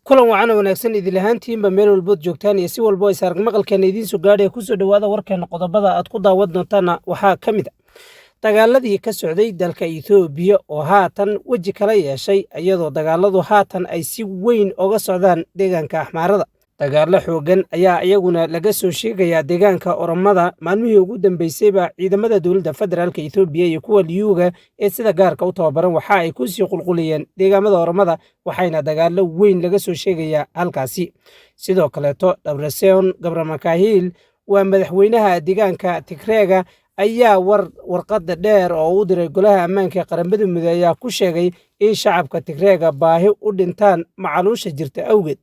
kulan wacan oo wanaagsan idil ahaantiinba meel walbood joogtaan iyo si walbo ay saarag maqalkeena idiin soo gaadhay ku soo dhawaada warkeena qodobada aad ku daawad doontaana waxaa ka mid ah dagaaladii ka socday dalka Itoobiya oo haatan waji kala yeeshay iyadoo dagaaladu haatan ay si weyn uga socdaan deegaanka Axmaarada. Dagaalo xoogan ayaa iyaguna laga soo sheegayaa deegaanka Oromada maalmihii ugu dambeysayba ciidamada dowladda federaalka Itoobiya iyo kuwa liyuga ee sida gaarka u tababaran waxa ay ku sii qulqulayeen deegaamada Oromada waxayna dagaalo weyn laga soo sheegayaa halkaasi. Sidoo kaleeto Debretsion Gebremichael waa madaxweynaha deegaanka Tigreega ayaa warqad dheer oo u diray golaha ammaanka ee qaramada midoobay ayaa ku sheegay in shacabka Tigreega baahi u dhintaan macaluusha jirta awgeed.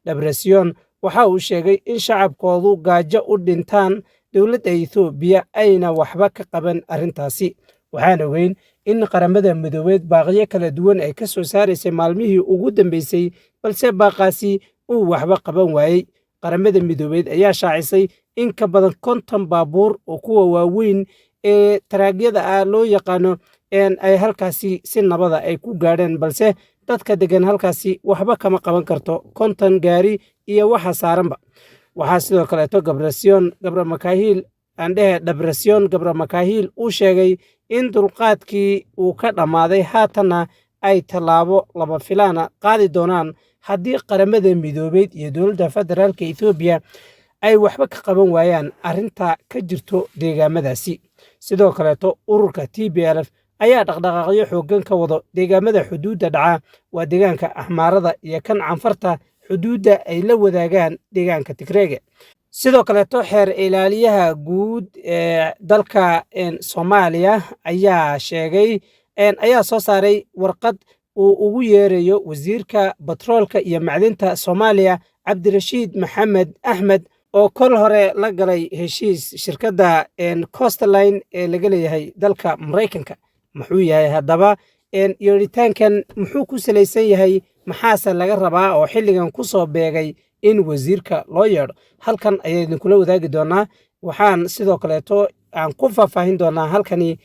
Debretsion waxa uu sheegay in shacabkoodu gaajo u dhintaan dowladda Itoobiya ayna waxba ka qaban arrintaasi. Waxaan ogeyn in qaramada midoobay baaqyo kala duwan ay ka soo saaraysay maalmihii ugu dambeysay balse baaqaasi uu waxba qaban waayay. Qaramada midoobay ayaa shaacisay in ka badan 50 baabuur oo kuwa waaweyn ee taraagyada loo yaqaano ay halkaasi si nabada ay ku gaadheen balse dadka degan halkaasi waxba kama qaban karto 50 gaari iyo waxa saaranba. Waxaa sidoo kale Debretsion Gebremichael uu sheegay in dulqaadkii uu ka dhammaaday haatana ay tallaabo laba filaana qaadi doonaan haddii qaramada midoobay iyo dowladda federaalka Itoobiya ay waxba ka qaban waayaan arrinta ka jirto deegaamadaasi. Sidoo kale ururka TPLF ayaa dhaqdhaqaaqyo xoogan ka wado deegaamada xuduudda dhaca waa deegaanka Axmaarada iyo kan Canfarta xuduudda ay la wadaagaan deegaanka Tigreega. Sidoo kale xeer ilaaliyaha guud ee dalka Soomaaliya ayaa soo saaray warqad uu ugu yeerayo wasiirka batroolka iyo macdinta Soomaaliya Cabdirashiid Maxamed Axmed oo kol hore la galay heshiis shirkadda Coastline ee laga leeyahay dalka Mareykanka. Muxuu yahay haddaba yeeritaankan muxuu ku salaysan yahay maxaase laga rabaa oo xilligan ku soo beegay in wasiirka loo yeedho halkan ayay idinkula wadaagi doonaa. Waxaan sidoo kaleeto aan ku faahfaahin doonaa halkani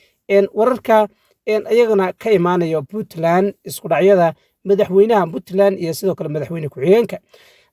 wararka ayagana ka imaanayo Puntland isku dhacyada madaxweynaha Puntland iyo sidoo kale madaxweyne ku-xigeenka.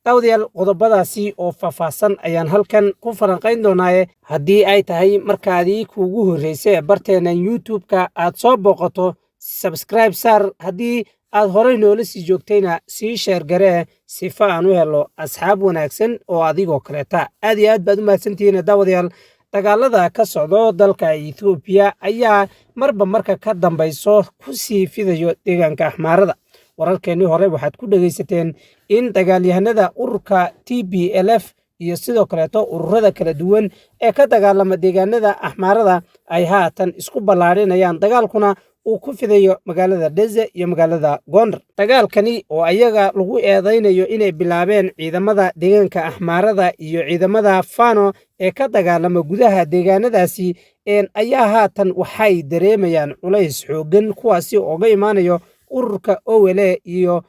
Daawadayaal qodobadaasi oo faahfaahsan ayaan halkan ku falanqayn doonaa. Haddii ay tahay markaadii kuugu horreysay barteena YouTube-ka aad soo booqato subscribe saar, haddii aad horey noola sii joogtayna sii share garee sifa aan u helo asxaab wanaagsan oo adigoo kaleeta. Aad iyo aad baad u mahadsantihiin daawadayaal. Dagaalada ka socdo dalka Itoobiya ayaa marba marka ka dambayso ku sii fidayo deegaanka Axmaarada. Wararkeennii hore waxaad ku dhagaysateen in dagaalyahanada ururka TPLF iyo sidoo kaleeto ururada kala duwan ee ka dagaalama deegaanada Axmaarada ay haatan isku ballaarinayaan dagaalkuna uu ku fidayo magaalada Deze iyo magaalada Gondar. Dagaalkani oo ayaga lagu eedeynayo inay bilaabeen ciidamada deegaanka Axmaarada iyo ciidamada Fano ee ka dagaalama gudaha deegaanadaasi ayaa haatan waxay dareemayaan culays xoogan kuwaasi oo ga imaanayo ururka OLA iyo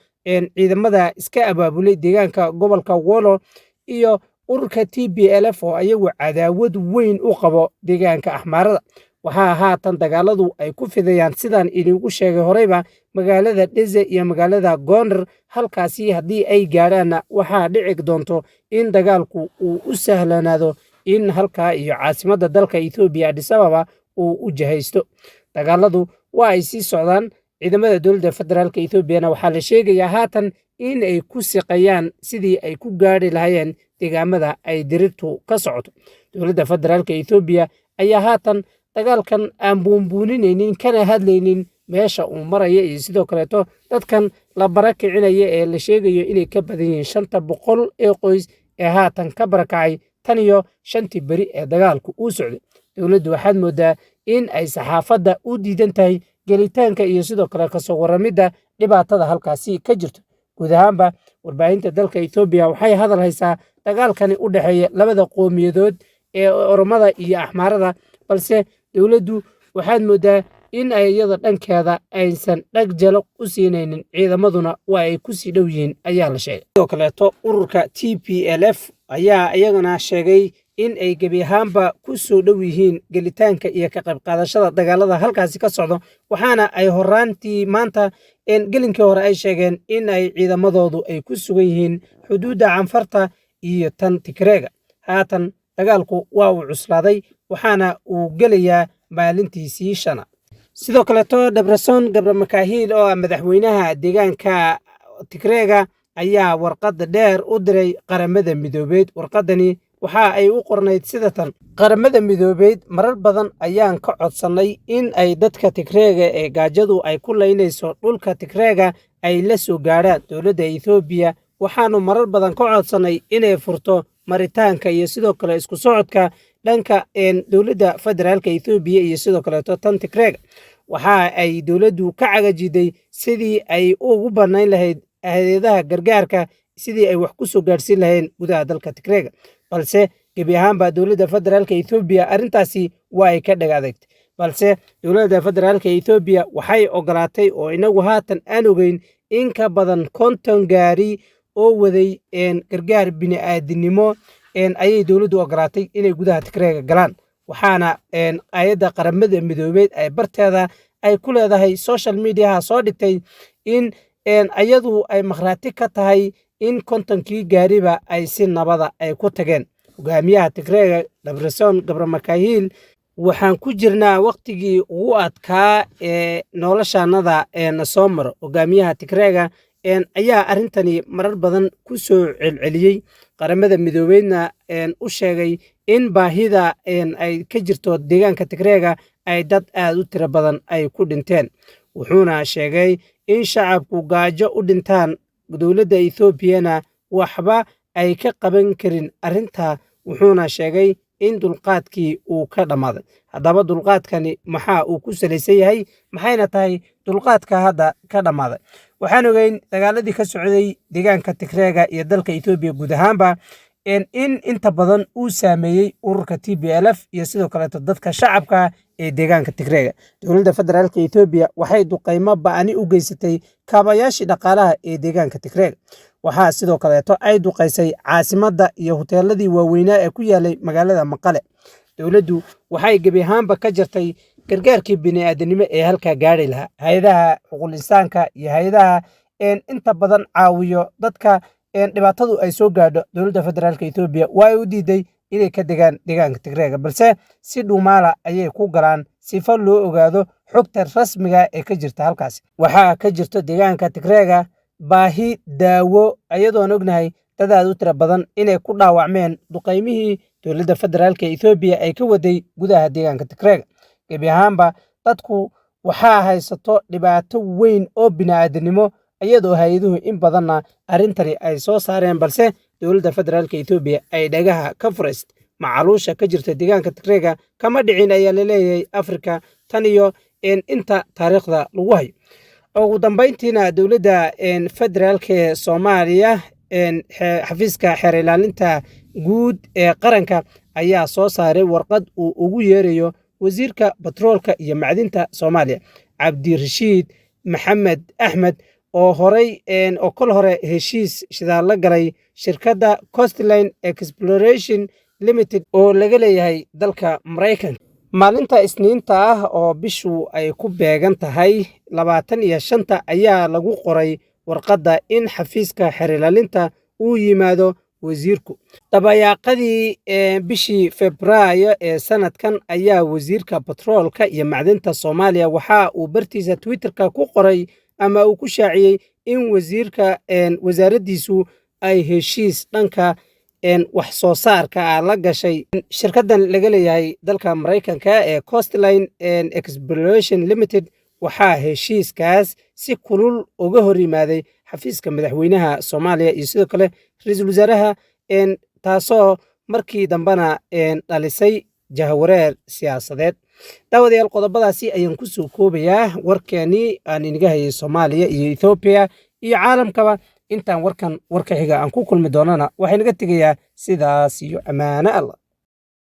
ciidamada iska abaabulay deegaanka gobolka Wollo iyo ururka TPLF oo ayagu cadaawad weyn u qabo deegaanka Axmaarada. Waxaa haatan dagaaladu ay ku fidayaan sidaan idinku sheegay horeyba magaalada Deze iyo magaalada Gondar. Halkaasi haddii ay gaadhaanna waxaa dhici doonto in dagaalku uu u sahlanaado in halkaa iyo caasimadda dalka Itoobiya Addis Ababa uu u jahaysto. Dagaaladu waa ay sii socdaan. Ciidamada dowladda federaalka Itoobiyana waxaa la sheegayaa haatan in ay ku siqayaan sidii ay ku gaadhi lahaayeen deegaamada ay dirirtu ka socoto. Dowladda federaalka Itoobiya ayaa haatan dagaalkan aan buunbuuninaynin kana hadlaynin meesha uu maraya iyo sidoo kaleeto dadkan la barakicinaya ee la sheegayo inay ka badan yihiin 500 ee qoys ee haatan ka barakacay tan iyo 5 beri ee dagaalku uu socday. Dowladdu waxaad moodaa in ay saxaafadda u diidan tahay gelitaanka iyo sidoo kale ka soo waramidda dhibaatada halkaasi ka jirto. Guud ahaanba warbaahinta dalka Itoobiya waxay hadal haysaa dagaalkani u dhaxeeya labada qowmiyadood ee Oromada iyo Axmaarada balse dowladdu waxaad moodaa in ay iyada dhankeeda aysan dhag jalaq u siinaynin ciidamaduna waa ay ku sii dhow yihiin ayaa la sheegay. Sidoo kaleeto ururka TPLF ayaa iyagana sheegay in ay gebi ahaanba ku soo dhow yihiin gelitaanka iyo ka qayb qaadashada dagaalada halkaasi ka socdo, waxaana ay horaantii maanta gelinkii hore ay sheegeen in ay ciidamadoodu ay ku sugan yihiin xuduudda Canfarta iyo tan Tigreega. haatan dagaalku waa uu cuslaaday, waxaana uu gelayaa maalintiisii shanaad. sidoo kaleeto Debretsion Gebremichael oo ah madaxweynaha deegaanka Tigreega ayaa warqad dheer u diray qaramada midoobeed. warqadani waxa ay u qornayd sida tan: qaramada midoobeed, marar badan ayaan ka codsanay in ay dadka Tigreega ee gaajadu ay ku laynayso dhulka Tigreega ay la soo gaadhaan dowladda Itoobiya. waxaanu marar badan ka codsanay inay furto maritaanka iyo sidoo kale isku socodka dhanka dowladda federaalka Itoobiya iyo sidoo kaleeto tan Tigreega. waxa ay dowladdu ka cagajiday sidii ay ugu banayn lahayd hay'adaha gargaarka, sidii ay wax ku soo gaarsiin lahayn gudaha dalka Tigreega. balse gebi ahaanba dowladda federaalka Itoobiya arrintaasi waa ay ka dhagaadagtay. balse dowladda federaalka Itoobiya waxay ogolaatay oo inagu haatan aan ogeyn in ka badan 50 gaari oo waday gargaar bini'aadinimo ayay dowladdu ogolaatay inay gudaha Tigreega galaan. waxaana ayadda qaramada midoobeed ay barteeda ay ku leedahay social media soo dhigtay in ayadu ay makhraati ka tahay in 50kii gaariba ay si nabada ay ku tageen. hogaamiyaha Tigreega Debretsion Gebremichael, waxaan ku jirnaa waqtigii ugu adkaa noloshaanada soo maro. hogaamiyaha Tigreega ayaa arrintani marar badan ku soo celceliyey, qaramada midoobeedna u sheegay in baahida ay ka jirto deegaanka Tigreega ay dad aad u tiro badan ay ku dhinteen. wuxuuna sheegay in shacabku gaajo u dhintaan, dowladda Etoobiyana waxba ay ka qaban karin arrinta. wuxuuna sheegay in dulqaadkii uu ka dhammaaday. haddaba dulqaadkani maxaa uu ku salaysan yahay, maxayna tahay dulqaadka hadda ka dhammaaday? waxaan ogeyn dagaaladii ka socday deegaanka Tigreega iyo dalka Itoobiya guud ahaanba in inta badan uu saameeyey ururka TPLF iyo sidoo kaleeto dadka shacabka ee deegaanka Tigreega. dowladda federaalka Itoobiya waxay duqeymo ba'ani u geysatay kaabayaashii dhaqaalaha ee deegaanka Tigreega. waxaa sidoo kaleeto ay duqeysay caasimadda iyo hoteeladii waaweynaa ee ku yaalay magaalada Maqale. dowladdu waxay gebi ahaanba ka jartay gargaarkii bini'aadanimo ee halkaa gaari lahaa. hay-adaha xuquuqul insaanka iyo hay-adaha inta badan caawiyo dadka dhibaatadu ay soo gaadho, dowladda federaalka Itoobiya waa ay u diiday inay ka degaan deegaanka Tigreega, balse si dhuumaala ayay ku galaan sifo loo ogaado xogta rasmiga ee ka jirta halkaasi. waxaa ka jirto deegaanka Tigreega baahi daawo, ayadoon ognahay dad aad u tiro badan inay ku dhaawacmeen duqeymihii dowladda federaalka Itoobiya ay ka waday gudaha deegaanka Tigreega. gebi ahaanba dadku waxaa haysato dhibaato weyn oo bini'aadanimo, iyadoo hay-aduhu in badanna arrintani ay soo saareen, balse dowladda federaalka Itoobiya ay dhagaha ka furaysay. macaluusha ka jirta deegaanka Tigreega kama dhicin ayaa la leeyahay Afrika tan iyo inta taariikhda lagu hayo. ugu dambeyntiina dowladda federaalka Soomaaliya xafiiska xeer ilaalinta guud ee qaranka ayaa soo saaray warqad uu ugu yeerayo wasiirka batroolka iyo macdinta Soomaaliya Cabdirashiid Maxamed Axmed oo kol hore heshiis shidaal la galay shirkadda Coastline Exploration Limited oo laga leeyahay dalka Mareykanka. maalinta Isniinta ah oo bishu ay ku beegan tahay 25 ayaa lagu qoray warqadda in xafiiska xeer ilaalinta uu yimaado wasiirku. dabayaaqadii bishii Febraayo ee sanadkan ayaa wasiirka batroolka iyo macdinta Soomaaliya waxa uu bartiisa Twitterka ku qoray ama uu ku shaaciyey in wasaaraddiisu ay heshiis dhanka wax soo saarka la gashay shirkaddan laga leeyahay dalka Mareykanka ee Coastline Exploration Limited. waxaa heshiiskaas si kulul uga hor yimaaday xafiiska madaxweynaha Soomaaliya iyo sidoo kale ra'iisul wasaaraha, taasoo markii dambena dhalisay jahawareer siyaasadeed. daawadayaal, qodobadaasi ayaan ku soo koobayaa warkeeni aan inaga hayay Soomaaliya iyo Itoobiya iyo caalamkaba. intaan warka xiga aan ku kulmi doonana waxay naga tegayaa sidaas iyo ammaano Allah.